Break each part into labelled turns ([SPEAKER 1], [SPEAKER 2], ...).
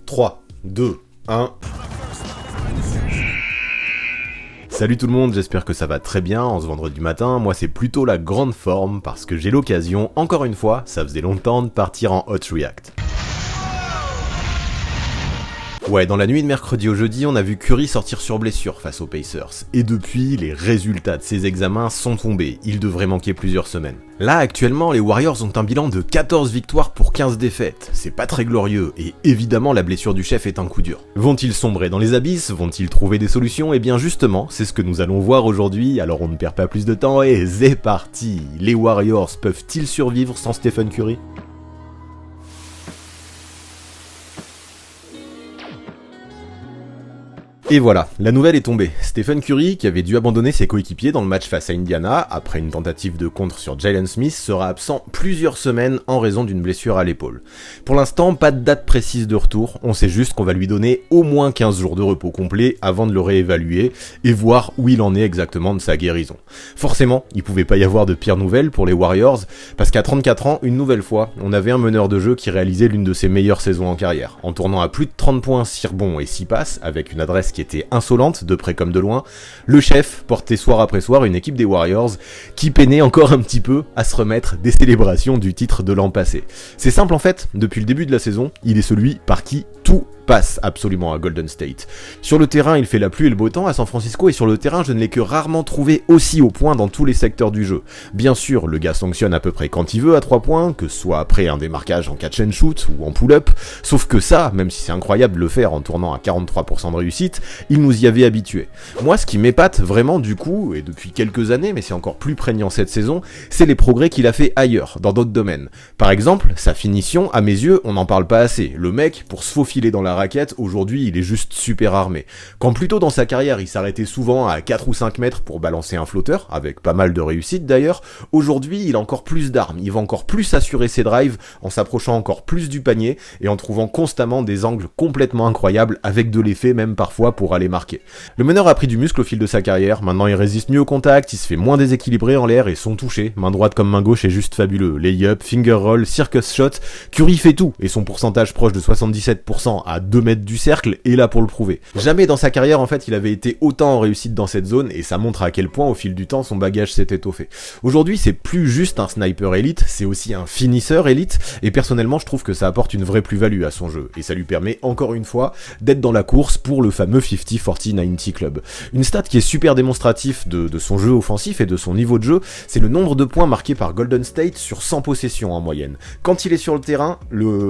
[SPEAKER 1] 3, 2, 1... Salut tout le monde, j'espère que ça va très bien en ce vendredi matin. Moi c'est plutôt la grande forme parce que j'ai l'occasion, encore une fois, ça faisait longtemps, de partir en Hot React. Ouais, dans la nuit de mercredi au jeudi, on a vu Curry sortir sur blessure face aux Pacers. Et depuis, les résultats de ses examens sont tombés. Il devrait manquer plusieurs semaines. Là, actuellement, les Warriors ont un bilan de 14 victoires pour 15 défaites. C'est pas très glorieux, et évidemment, la blessure du chef est un coup dur. Vont-ils sombrer dans les abysses? Vont-ils trouver des solutions? Eh bien justement, c'est ce que nous allons voir aujourd'hui, alors on ne perd pas plus de temps et c'est parti! Les Warriors peuvent-ils survivre sans Stephen Curry? Et voilà, la nouvelle est tombée. Stephen Curry, qui avait dû abandonner ses coéquipiers dans le match face à Indiana, après une tentative de contre sur Jalen Smith, sera absent plusieurs semaines en raison d'une blessure à l'épaule. Pour l'instant, pas de date précise de retour, on sait juste qu'on va lui donner au moins 15 jours de repos complet avant de le réévaluer et voir où il en est exactement de sa guérison. Forcément, il pouvait pas y avoir de pire nouvelle pour les Warriors, parce qu'à 34 ans, une nouvelle fois, on avait un meneur de jeu qui réalisait l'une de ses meilleures saisons en carrière, en tournant à plus de 30 points, 6 rebonds et 6 passes, avec une adresse qui était insolente, de près comme de loin. Le chef portait soir après soir une équipe des Warriors qui peinait encore un petit peu à se remettre des célébrations du titre de l'an passé. C'est simple en fait, depuis le début de la saison, il est celui par qui tout passe absolument à Golden State. Sur le terrain, il fait la pluie et le beau temps à San Francisco, et sur le terrain, je ne l'ai que rarement trouvé aussi au point dans tous les secteurs du jeu. Bien sûr, le gars sanctionne à peu près quand il veut à 3 points, que ce soit après un démarquage en catch and shoot ou en pull-up, sauf que ça, même si c'est incroyable de le faire en tournant à 43% de réussite, il nous y avait habitués. Moi, ce qui m'épate vraiment du coup, et depuis quelques années, mais c'est encore plus prégnant cette saison, c'est les progrès qu'il a fait ailleurs, dans d'autres domaines. Par exemple, sa finition, à mes yeux, on n'en parle pas assez. Le mec, pour se faufiler dans la raquette, aujourd'hui il est juste super armé. Quand plus tôt dans sa carrière il s'arrêtait souvent à 4 ou 5 mètres pour balancer un flotteur, avec pas mal de réussite d'ailleurs, aujourd'hui il a encore plus d'armes, il va encore plus assurer ses drives en s'approchant encore plus du panier et en trouvant constamment des angles complètement incroyables avec de l'effet même parfois pour aller marquer. Le meneur a pris du muscle au fil de sa carrière, maintenant il résiste mieux au contact, il se fait moins déséquilibré en l'air et son toucher, main droite comme main gauche, est juste fabuleux. Lay-up, finger roll, circus shot, Curry fait tout et son pourcentage proche de 77% à 2 mètres du cercle est là pour le prouver. Jamais dans sa carrière en fait il avait été autant en réussite dans cette zone et ça montre à quel point au fil du temps son bagage s'est étoffé. Aujourd'hui c'est plus juste un sniper élite, c'est aussi un finisseur élite et personnellement je trouve que ça apporte une vraie plus-value à son jeu et ça lui permet encore une fois d'être dans la course pour le fameux 50-40-90 club. Une stat qui est super démonstratif de son jeu offensif et de son niveau de jeu, c'est le nombre de points marqués par Golden State sur 100 possessions en moyenne. Quand il est sur le terrain,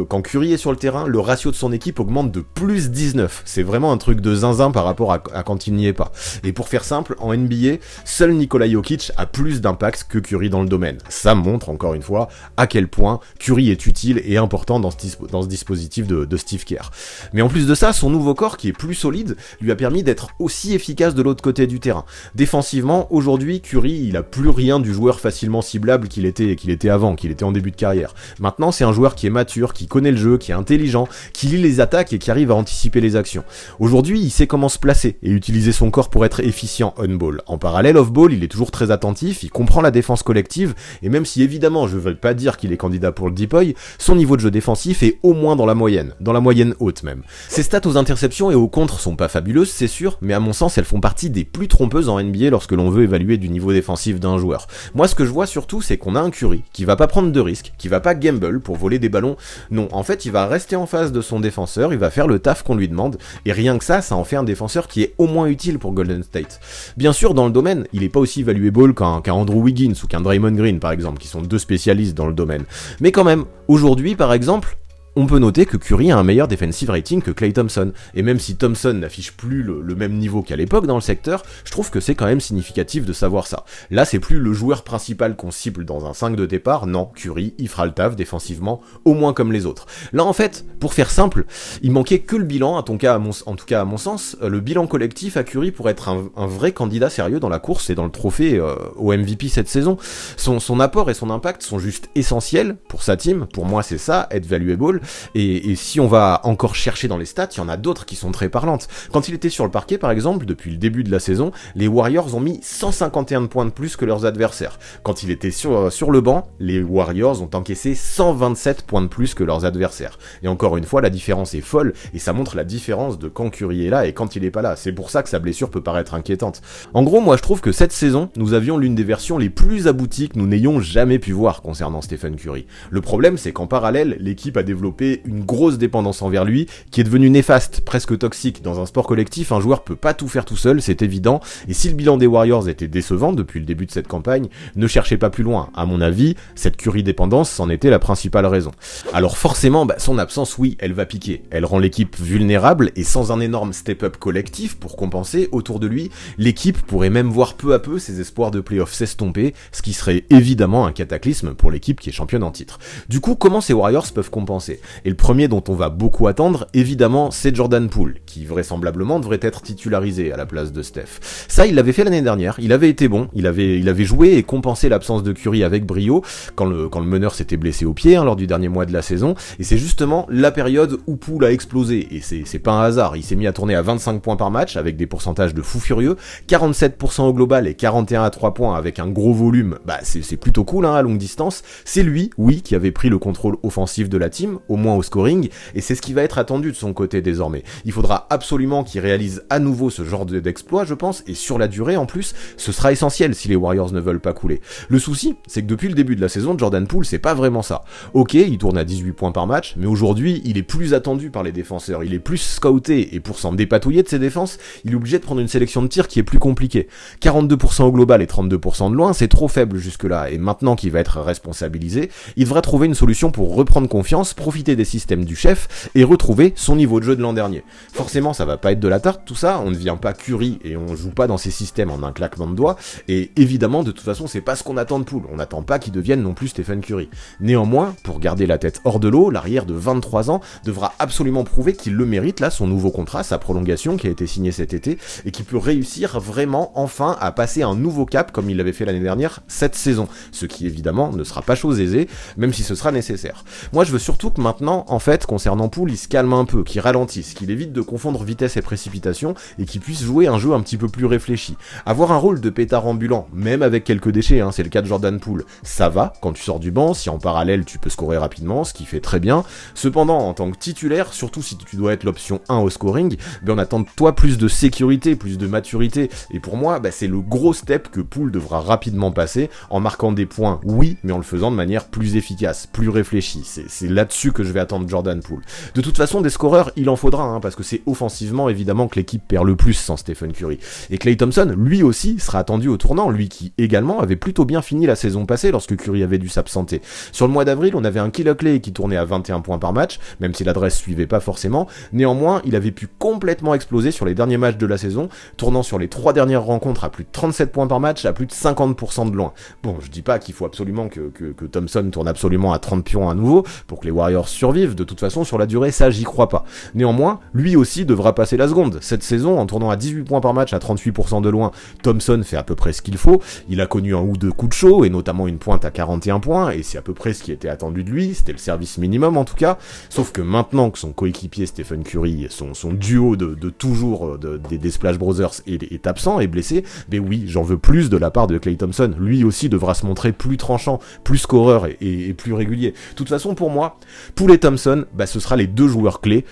[SPEAKER 1] quand Curry est sur le terrain, le ratio de son équipe augmente de plus 19. C'est vraiment un truc de zinzin par rapport à quand il n'y est pas. Et pour faire simple, en NBA, seul Nikola Jokic a plus d'impact que Curry dans le domaine. Ça montre encore une fois à quel point Curry est utile et important dans ce dispositif de Steve Kerr. Mais en plus de ça, son nouveau corps qui est plus solide lui a permis d'être aussi efficace de l'autre côté du terrain. Défensivement, aujourd'hui, Curry, il a plus rien du joueur facilement ciblable qu'il était avant, qu'il était en début de carrière. Maintenant, c'est un joueur qui est mature, qui connaît le jeu, qui est intelligent, qui lit les attaques et qui arrive à anticiper les actions. Aujourd'hui, il sait comment se placer et utiliser son corps pour être efficient on-ball. En parallèle, off-ball, il est toujours très attentif, il comprend la défense collective, et même si évidemment je veux pas dire qu'il est candidat pour le Depoy, son niveau de jeu défensif est au moins dans la moyenne haute même. Ses stats aux interceptions et aux contres sont pas fabuleuses, c'est sûr, mais à mon sens, elles font partie des plus trompeuses en NBA lorsque l'on veut évaluer du niveau défensif d'un joueur. Moi, ce que je vois surtout, c'est qu'on a un Curry qui va pas prendre de risques, qui va pas gamble pour voler des ballons. Non, en fait, il va rester en face de son défenseur, il va faire le taf qu'on lui demande, et rien que ça en fait un défenseur qui est au moins utile pour Golden State. Bien sûr, dans le domaine, il est pas aussi valuable qu'un Andrew Wiggins ou qu'un Draymond Green, par exemple, qui sont deux spécialistes dans le domaine. Mais quand même, aujourd'hui, par exemple, on peut noter que Curry a un meilleur defensive rating que Klay Thompson, et même si Thompson n'affiche plus le même niveau qu'à l'époque dans le secteur, je trouve que c'est quand même significatif de savoir ça. Là, c'est plus le joueur principal qu'on cible dans un 5 de départ, non, Curry, il fera le taf défensivement, au moins comme les autres. Là, en fait, pour faire simple, il manquait que le bilan, en tout cas à mon sens, le bilan collectif à Curry pour être un vrai candidat sérieux dans la course et dans le trophée au MVP cette saison. Son apport et son impact sont juste essentiels pour sa team, pour moi c'est ça, être valuable, et si on va encore chercher dans les stats, il y en a d'autres qui sont très parlantes. Quand il était sur le parquet par exemple, depuis le début de la saison, les Warriors ont mis 151 points de plus que leurs adversaires. Quand il était sur le banc, les Warriors ont encaissé 127 points de plus que leurs adversaires. Et encore une fois, la différence est folle, et ça montre la différence de quand Curry est là et quand il est pas là. C'est pour ça que sa blessure peut paraître inquiétante. En gros, moi je trouve que cette saison, nous avions l'une des versions les plus abouties que nous n'ayons jamais pu voir concernant Stephen Curry. Le problème, c'est qu'en parallèle, l'équipe a développé une grosse dépendance envers lui, qui est devenue néfaste, presque toxique. Dans un sport collectif, un joueur peut pas tout faire tout seul, c'est évident, et si le bilan des Warriors était décevant depuis le début de cette campagne, ne cherchez pas plus loin. À mon avis, cette Curry dépendance c'en était la principale raison. Alors forcément, son absence, oui, elle va piquer. Elle rend l'équipe vulnérable, et sans un énorme step-up collectif pour compenser, autour de lui, l'équipe pourrait même voir peu à peu ses espoirs de playoff s'estomper, ce qui serait évidemment un cataclysme pour l'équipe qui est championne en titre. Du coup, comment ces Warriors peuvent compenser ? Et le premier dont on va beaucoup attendre, évidemment, c'est Jordan Poole, qui vraisemblablement devrait être titularisé à la place de Steph. Ça, il l'avait fait l'année dernière, il avait été bon, il avait joué et compensé l'absence de Curry avec brio, quand le meneur s'était blessé au pied, lors du dernier mois de la saison, et c'est justement la période où Poole a explosé, et c'est pas un hasard, il s'est mis à tourner à 25 points par match, avec des pourcentages de fou furieux, 47% au global et 41 à 3 points avec un gros volume, c'est plutôt cool à longue distance. C'est lui, oui, qui avait pris le contrôle offensif de la team, au moins au scoring, et c'est ce qui va être attendu de son côté désormais. Il faudra absolument qu'il réalise à nouveau ce genre d'exploit, je pense, et sur la durée en plus, ce sera essentiel si les Warriors ne veulent pas couler. Le souci, c'est que depuis le début de la saison, Jordan Poole, c'est pas vraiment ça. Ok, il tourne à 18 points par match, mais aujourd'hui, il est plus attendu par les défenseurs, il est plus scouté, et pour s'en dépatouiller de ses défenses, il est obligé de prendre une sélection de tirs qui est plus compliquée. 42% au global et 32% de loin, c'est trop faible jusque-là, et maintenant qu'il va être responsabilisé, il devra trouver une solution pour reprendre confiance, profiter des systèmes du chef, et retrouver son niveau de jeu de l'an dernier. Forcément, ça va pas être de la tarte tout ça, on ne vient pas Curry, et on joue pas dans ces systèmes en un claquement de doigts, et évidemment, de toute façon, c'est pas ce qu'on attend de Poole, on n'attend pas qu'il devienne non plus Stephen Curry. Néanmoins, pour garder la tête hors de l'eau, l'arrière de 23 ans devra absolument prouver qu'il le mérite, là, son nouveau contrat, sa prolongation qui a été signée cet été, et qui peut réussir vraiment, enfin, à passer un nouveau cap, comme il l'avait fait l'année dernière, cette saison, ce qui évidemment ne sera pas chose aisée, même si ce sera nécessaire. Moi je veux surtout que maintenant, en fait, concernant Poole, il se calme un peu, qu'il ralentisse, qu'il évite de confondre vitesse et précipitation, et qu'il puisse jouer un jeu un petit peu plus réfléchi. Avoir un rôle de pétard ambulant, même avec quelques déchets, c'est le cas de Jordan Poole, ça va quand tu sors du banc, si en parallèle tu peux scorer rapidement, ce qui fait très bien. Cependant, en tant que titulaire, surtout si tu dois être l'option 1 au scoring, on attend de toi plus de sécurité, plus de maturité, et pour moi, c'est le gros step que Poole devra rapidement passer, en marquant des points, oui, mais en le faisant de manière plus efficace, plus réfléchie. C'est là-dessus que je vais attendre Jordan Poole. De toute façon, des scoreurs, il en faudra, parce que c'est offensivement, évidemment, que l'équipe perd le plus sans Stephen Curry. Et Klay Thompson, lui aussi, sera attendu au tournant, lui qui, également, avait plutôt bien fini la saison passée lorsque Curry avait dû s'absenter. Sur le mois d'avril, on avait un Killer Klay qui tournait à 21 points par match, même si l'adresse suivait pas forcément. Néanmoins, il avait pu complètement exploser sur les derniers matchs de la saison, tournant sur les 3 dernières rencontres à plus de 37 points par match, à plus de 50% de loin. Bon, je dis pas qu'il faut absolument que Thompson tourne absolument à 30 pions à nouveau, pour que les Warriors survivent, de toute façon, sur la durée, ça, j'y crois pas. Néanmoins, lui aussi devra passer la seconde. Cette saison, en tournant à 18 points par match, à 38% de loin, Thompson fait à peu près ce qu'il faut. Il a connu un ou deux coups de chaud, et notamment une pointe à 41 points, et c'est à peu près ce qui était attendu de lui, c'était le service minimum en tout cas, sauf que maintenant que son coéquipier Stephen Curry, son duo de toujours des Splash Brothers est absent, est blessé, oui, j'en veux plus de la part de Klay Thompson. Lui aussi devra se montrer plus tranchant, plus scoreur et plus régulier. De toute façon, pour moi, Poole et Thompson, ce sera les deux joueurs clés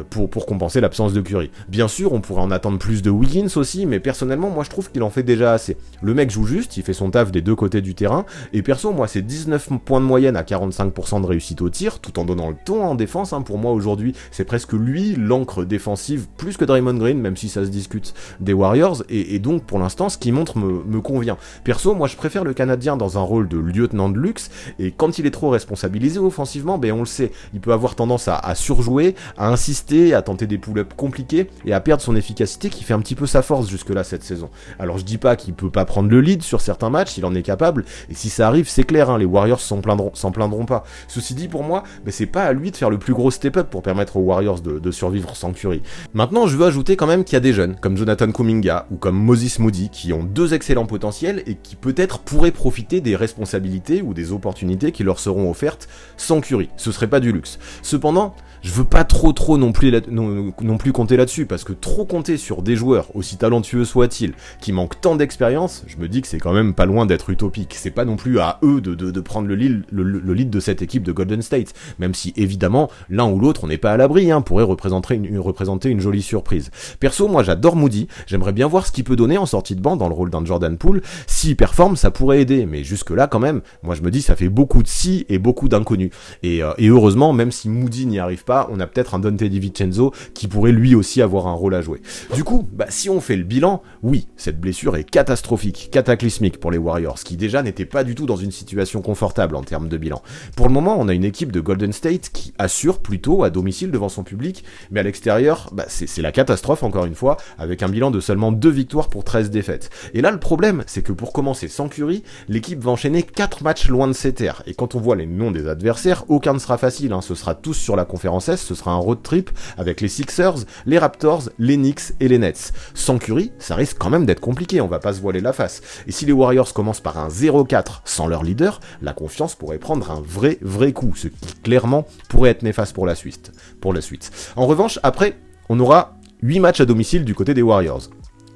[SPEAKER 1] pour compenser l'absence de Curry. Bien sûr, on pourrait en attendre plus de Wiggins aussi, mais personnellement, moi je trouve qu'il en fait déjà assez. Le mec joue juste, il fait son taf des deux côtés du terrain, et perso, moi c'est 19 points de moyenne à 45% de réussite au tir, tout en donnant le ton en défense. Pour moi aujourd'hui, c'est presque lui l'encre défensive, plus que Draymond Green, même si ça se discute, des Warriors, et donc pour l'instant, ce qu'il montre me convient. Perso, moi je préfère le Canadien dans un rôle de lieutenant de luxe, et quand il est trop responsabilisé offensivement, on le sait, il peut avoir tendance à surjouer, à insister, à tenter des pull-up compliqués et à perdre son efficacité qui fait un petit peu sa force jusque-là cette saison. Alors je dis pas qu'il peut pas prendre le lead sur certains matchs, il en est capable, et si ça arrive, c'est clair, hein, les Warriors s'en plaindront pas. Ceci dit, pour moi, c'est pas à lui de faire le plus gros step-up pour permettre aux Warriors de survivre sans Curry. Maintenant, je veux ajouter quand même qu'il y a des jeunes, comme Jonathan Kuminga ou comme Moses Moody, qui ont deux excellents potentiels et qui peut-être pourraient profiter des responsabilités ou des opportunités qui leur seront offertes sans Curry. Ce serait pas du luxe. Cependant, je veux pas trop non plus compter là-dessus, parce que trop compter sur des joueurs, aussi talentueux soient-ils, qui manquent tant d'expérience, je me dis que c'est quand même pas loin d'être utopique. C'est pas non plus à eux de prendre le lead de cette équipe de Golden State, même si évidemment, l'un ou l'autre, on n'est pas à l'abri, hein, pourrait représenter une jolie surprise. Perso, moi j'adore Moody, j'aimerais bien voir ce qu'il peut donner en sortie de banc dans le rôle d'un Jordan Poole. S'il performe, ça pourrait aider, mais jusque là quand même, moi je me dis ça fait beaucoup de si et beaucoup d'inconnus. Et heureusement, même si Moody n'y arrive pas, on a peut-être un Donte DiVincenzo qui pourrait lui aussi avoir un rôle à jouer. Du coup, si on fait le bilan, oui, cette blessure est catastrophique, cataclysmique pour les Warriors, qui déjà n'étaient pas du tout dans une situation confortable en termes de bilan. Pour le moment, on a une équipe de Golden State qui assure plutôt à domicile devant son public, mais à l'extérieur, c'est la catastrophe encore une fois, avec un bilan de seulement 2 victoires pour 13 défaites. Et là, le problème, c'est que pour commencer sans Curry, l'équipe va enchaîner 4 matchs loin de ses terres. Et quand on voit les noms des adversaires, aucun ne sera facile, hein, ce sera tous sur la conférence Est, ce sera un road trip avec les Sixers, les Raptors, les Knicks et les Nets. Sans Curry, ça risque quand même d'être compliqué, on va pas se voiler la face. Et si les Warriors commencent par un 0-4 sans leur leader, la confiance pourrait prendre un vrai coup, ce qui clairement pourrait être néfaste pour la suite. En revanche, après, on aura 8 matchs à domicile du côté des Warriors.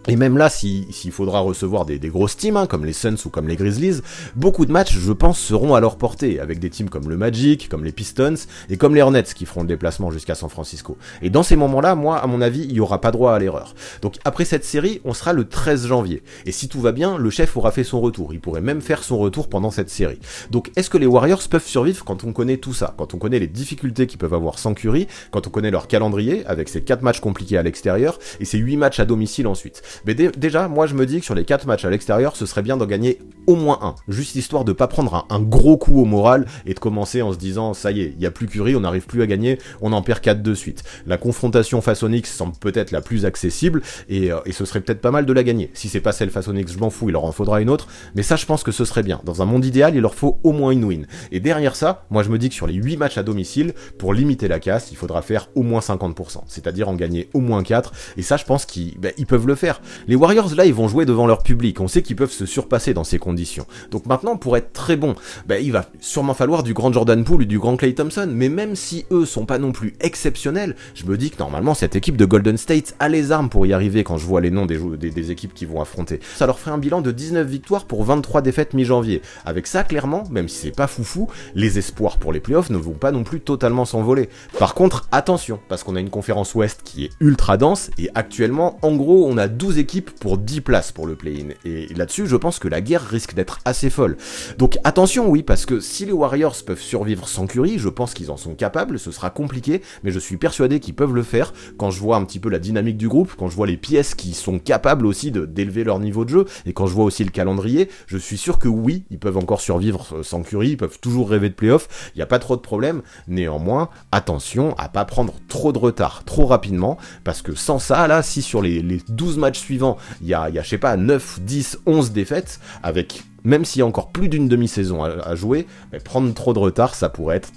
[SPEAKER 1] Et même là, s'il faudra recevoir des grosses teams, hein, comme les Suns ou comme les Grizzlies, beaucoup de matchs, je pense, seront à leur portée, avec des teams comme le Magic, comme les Pistons, et comme les Hornets, qui feront le déplacement jusqu'à San Francisco. Et dans ces moments-là, moi, à mon avis, il n'y aura pas droit à l'erreur. Donc après cette série, on sera le 13 janvier. Et si tout va bien, le chef aura fait son retour. Il pourrait même faire son retour pendant cette série. Donc est-ce que les Warriors peuvent survivre quand on connaît tout ça, quand on connaît les difficultés qu'ils peuvent avoir sans Curry, quand on connaît leur calendrier, avec ces 4 matchs compliqués à l'extérieur, et ces 8 matchs à domicile ensuite. Mais déjà, moi je me dis que sur les 4 matchs à l'extérieur, ce serait bien d'en gagner au moins un, juste histoire de pas prendre un gros coup au moral et de commencer en se disant ça y est, il n'y a plus Curry, on n'arrive plus à gagner, on en perd 4 de suite. La confrontation face aux Knicks semble peut-être la plus accessible et ce serait peut-être pas mal de la gagner. Si c'est pas celle face aux Knicks, je m'en fous, il leur en faudra une autre, mais ça je pense que ce serait bien. Dans un monde idéal, il leur faut au moins une win. Et derrière ça, moi je me dis que sur les 8 matchs à domicile, pour limiter la casse, il faudra faire au moins 50%, c'est-à-dire en gagner au moins 4, et ça je pense qu'ils peuvent le faire. Les Warriors là, ils vont jouer devant leur public, on sait qu'ils peuvent se surpasser dans ces conditions. Donc maintenant, pour être très bon, il va sûrement falloir du grand Jordan Poole et du grand Klay Thompson, mais même si eux sont pas non plus exceptionnels, je me dis que normalement cette équipe de Golden State a les armes pour y arriver quand je vois les noms des équipes qui vont affronter. Ça leur ferait un bilan de 19 victoires pour 23 défaites mi-janvier. Avec ça, clairement, même si c'est pas foufou, les espoirs pour les playoffs ne vont pas non plus totalement s'envoler. Par contre, attention, parce qu'on a une conférence Ouest qui est ultra dense, et actuellement, en gros, on a 12 équipes pour 10 places pour le play-in. Et là-dessus, je pense que la guerre risque d'être assez folle. Donc attention, oui, parce que si les Warriors peuvent survivre sans Curry, je pense qu'ils en sont capables, ce sera compliqué, mais je suis persuadé qu'ils peuvent le faire quand je vois un petit peu la dynamique du groupe, quand je vois les pièces qui sont capables aussi d'élever leur niveau de jeu, et quand je vois aussi le calendrier, je suis sûr que oui, ils peuvent encore survivre sans Curry, ils peuvent toujours rêver de playoff, il n'y a pas trop de problème. Néanmoins, attention à pas prendre trop de retard trop rapidement, parce que sans ça, là, si sur les 12 matchs suivants, il y a je sais pas, 9, 10, 11 défaites, avec même s'il y a encore plus d'une demi-saison à jouer, prendre trop de retard, ça pourrait être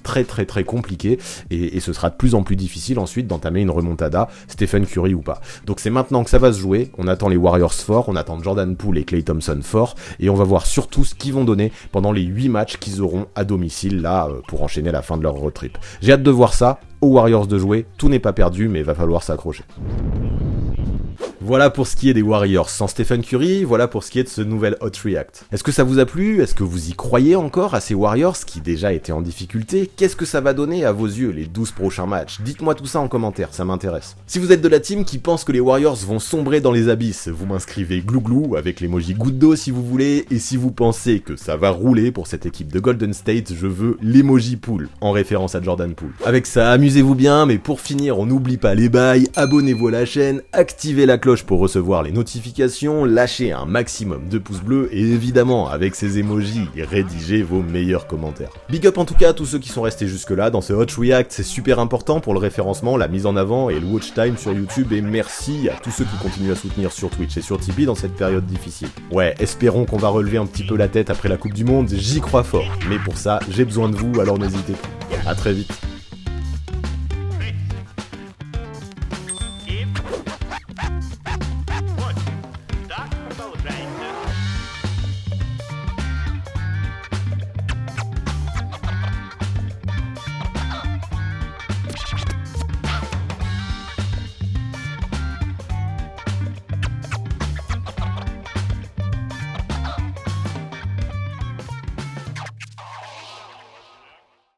[SPEAKER 1] très compliqué, et ce sera de plus en plus difficile ensuite d'entamer une remontada, Stephen Curry ou pas. Donc c'est maintenant que ça va se jouer, on attend les Warriors forts, on attend Jordan Poole et Klay Thompson forts, et on va voir surtout ce qu'ils vont donner pendant les 8 matchs qu'ils auront à domicile, là, pour enchaîner la fin de leur road trip. J'ai hâte de voir ça, aux Warriors de jouer, tout n'est pas perdu, mais il va falloir s'accrocher. Voilà pour ce qui est des Warriors sans Stephen Curry, voilà pour ce qui est de ce nouvel Hot React. Est-ce que ça vous a plu? Est-ce que vous y croyez encore à ces Warriors qui déjà étaient en difficulté? Qu'est-ce que ça va donner à vos yeux les 12 prochains matchs? Dites-moi tout ça en commentaire, ça m'intéresse. Si vous êtes de la team qui pense que les Warriors vont sombrer dans les abysses, vous m'inscrivez glouglou avec l'emoji goutte d'eau si vous voulez, et si vous pensez que ça va rouler pour cette équipe de Golden State, je veux l'emoji Poole, en référence à Jordan Poole. Avec ça, amusez-vous bien, mais pour finir, on n'oublie pas les bails, abonnez-vous à la chaîne, activez la cloche cloche pour recevoir les notifications, lâchez un maximum de pouces bleus et évidemment, avec ces emojis, rédigez vos meilleurs commentaires. Big up en tout cas à tous ceux qui sont restés jusque là dans ce Hot React, c'est super important pour le référencement, la mise en avant et le watch time sur YouTube, et merci à tous ceux qui continuent à soutenir sur Twitch et sur Tipeee dans cette période difficile. Ouais, espérons qu'on va relever un petit peu la tête après la Coupe du Monde, j'y crois fort, mais pour ça, j'ai besoin de vous, alors n'hésitez pas. À très vite.